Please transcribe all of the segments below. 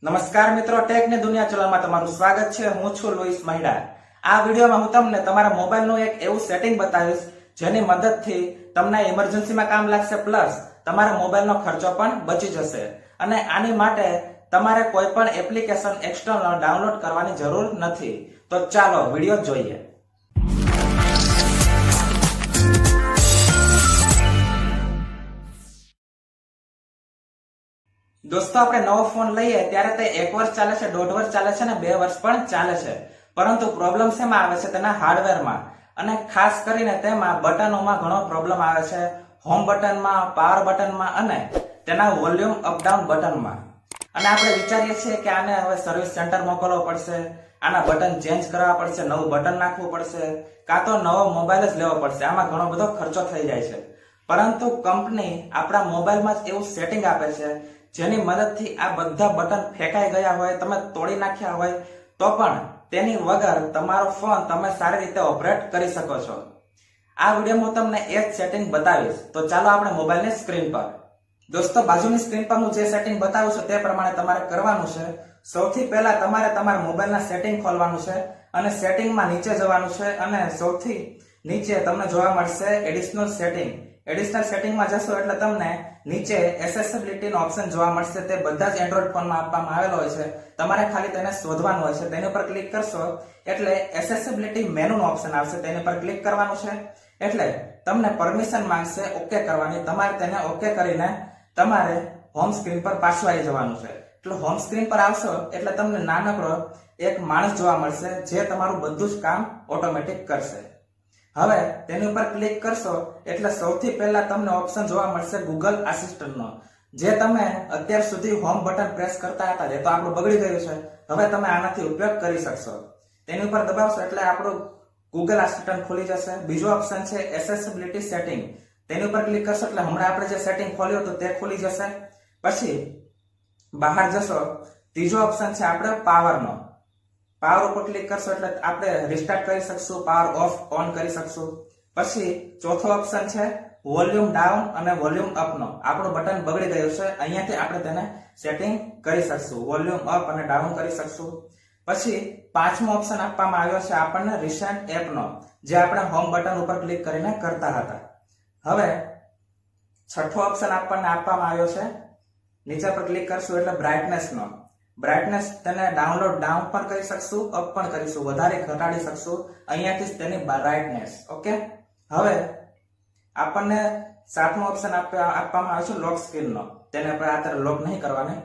નમસ્કાર મિત્રો, ટેકની દુનિયા ચેનલમાં તમારું સ્વાગત છે। હું છું લુઈશ મહિડા। આ વિડીયોમાં હું તમને તમારા મોબાઈલનું એક એવું સેટિંગ બતાવીશ જેની મદદથી તમને ઇમરજન્સીમાં કામ લાગશે, પ્લસ તમારા મોબાઈલનો ખર્ચો પણ બચી જશે। અને આની માટે તમારે કોઈ પણ એપ્લિકેશન એક્સટર્નલ ડાઉનલોડ કરવાની જરૂર નથી। તો ચાલો વિડીયો જોઈએ। दोस्तों આપણે નવો ફોન લઈએ ત્યારે તે 1 વર્ષ ચાલે છે, 1.5 વર્ષ ચાલે છે અને 2 વર્ષ પણ ચાલે છે, પરંતુ પ્રોબ્લેમ શેમાં આવે છે? તેના હાર્ડવેરમાં, અને ખાસ કરીને તેમાં બટનોમાં ઘણો પ્રોબ્લેમ આવે છે। હોમ બટનમાં, પાવર બટનમાં અને તેના વોલ્યુમ અપ ડાઉન બટનમાં। અને આપણે વિચારીએ છીએ કે આને હવે સર્વિસ સેન્ટર મોકલવો પડશે, આના બટન ચેન્જ કરવા પડશે, નવું બટન નાખવું પડશે, કાં તો નવો મોબાઈલ જ લેવો પડશે। આમાં ઘણો બધો ખર્ચો થઈ જાય છે, પરંતુ કંપની આપણા મોબાઈલમાં જ એવું સેટિંગ આપે છે જેની મદદથી આ બધા બટન ફેંકાઈ ગયા હોય, તમે તોડી નાખ્યા હોય તો પણ તેની વગર તમારો ફોન તમે સારી રીતે ઓપરેટ કરી શકો છો। આ વિડીયોમાં હું તમને એ જ સેટિંગ બતાવીશ। તો ચાલો આપણે મોબાઈલની સ્ક્રીન પર, દોસ્તો બાજુની સ્ક્રીન પર હું જે સેટિંગ બતાવું છું તે પ્રમાણે તમારે કરવાનું છે। સૌથી પહેલા તમારે તમારા મોબાઈલના સેટિંગ ખોલવાનું છે અને સેટિંગમાં નીચે જવાનું છે, અને સૌથી નીચે તમને જોવા મળશે એડિશનલ સેટિંગ। એડિશનલ સેટિંગમાં જશો એટલે તમને નીચે એસેસિબિલિટી નો ઓપ્શન જોવા મળશે। તે બધા જ એન્ડ્રોઈડ ફોનમાં આપવામાં આવેલો હોય છે, તમારે ખાલી તેને શોધવાનું હોય છે। તેની ઉપર ક્લિક કરશો એટલે એસેસિબિલિટી મેનુ નો ઓપ્શન આવશે, તેની પર ક્લિક કરવાનું છે એટલે તમને પરમિશન માંગશે ઓકે કરવાની। તમારે તેને ઓકે કરીને તમારે હોમ સ્ક્રીન પર પાછું આવી જવાનું છે। એટલે હોમ સ્ક્રીન પર આવશો એટલે તમને નાનકડો એક માણસ જોવા મળશે જે તમારું બધું જ કામ ઓટોમેટિક કરશે। હવે તેની ઉપર ક્લિક કરશો એટલે સૌથી પહેલા તમને ઓપ્શન જોવા મળશે ગૂગલ આસિસ્ટન્ટનો, જે તમે અત્યાર સુધી હોમ બટન પ્રેસ કરતા હતા એ તો આપણું બગડી ગયું છે, હવે તમે આનાથી ઉપયોગ કરી શકશો। તેની ઉપર દબાવશો એટલે આપણું ગૂગલ આસિસ્ટન્ટ ખુલી જશે। બીજો ઓપ્શન છે એસેસિબિલિટી સેટિંગ, તેની ઉપર ક્લિક કરશો એટલે હમણાં આપણે જે સેટિંગ ખોલ્યું હતું તે ખુલી જશે। પછી બહાર જશો, ત્રીજો ઓપ્શન છે આપણે પાવરનો, પાવર ઉપર ક્લિક કરશો એટલે આપણે રિસ્ટાર્ટ કરી શકશું, પાવર ઓફ ઓન કરી શકશું। પછી ચોથો ઓપ્શન છે વોલ્યુમ ડાઉન અને વોલ્યુમ અપ નો, આપણું બટન બગડી ગયું છે, અહીંયાથી આપણે તેને સેટિંગ કરી શકશું, વોલ્યુમ અપ અને ડાઉન કરી શકશું। પછી પાંચમો ઓપ્શન આપવામાં આવ્યો છે આપણને રિસેન્ટ એપ નો, જે આપણે હોમ બટન ઉપર ક્લિક કરીને કરતા હતા। હવે છઠ્ઠો ઓપ્શન આપણને આપવામાં આવ્યો છે, નીચે પર ક્લિક કરશું એટલે બ્રાઇટનેસ નો, બ્રાઇટનેસ તેને ડાઉનલોડ ડાઉન પણ કરી શકશું, અપ પણ કરીશું, વધારે ઘટાડી શકશું અહીંયાથી જ તેની બ્રાઇટનેસ। ઓકે, હવે આપણને સાતમો ઓપ્શન આપવામાં આવ્યો છે લોક સ્ક્રીન નો, તેને આપણે અત્યારે લોક નહીં કરવાની।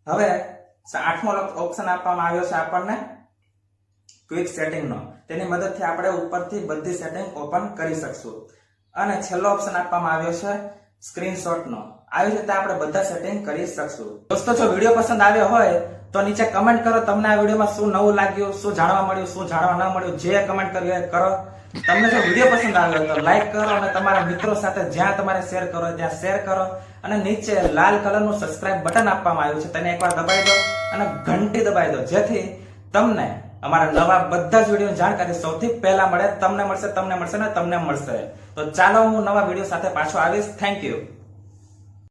હવે આઠમો ઓપ્શન આપવામાં આવ્યો છે આપણને ક્વિક સેટિંગ નો, તેની મદદથી આપણે ઉપરથી બધી સેટિંગ ઓપન કરી શકશું। અને છેલ્લો ઓપ્શન આપવામાં આવ્યો છે સ્ક્રીનશોટ નો, આવી રીતે આપણે બધા સેટિંગ કરી શકશું। દોસ્તો જો વિડીયો પસંદ આવ્યો હોય તો નીચે કમેન્ટ કરો, તમને આ વિડીયોમાં શું નવું લાગ્યું, શું જાણવા મળ્યું, શું જાણવા ન મળ્યું, જે કમેન્ટ કર્યું એ કરો। તમને જો વિડીયો પસંદ આવ્યો તો લાઈક કરો અને તમારા મિત્રો સાથે જ્યાં તમારે શેર કરો ત્યાં શેર કરો, અને નીચે લાલ કલરનું સબસ્ક્રાઇબ બટન આપવામાં આવ્યું છે તેને એકવાર દબાવી દો અને ઘંટી દબાવી દો, જેથી તમને અમારા નવા બધા જ વિડીયોની જાણકારી સૌથી પહેલા મળે। તમને મળશે ને તમને મળશે। તો ચાલો હું નવા વિડીયો સાથે પાછો આવીશ। Thank you.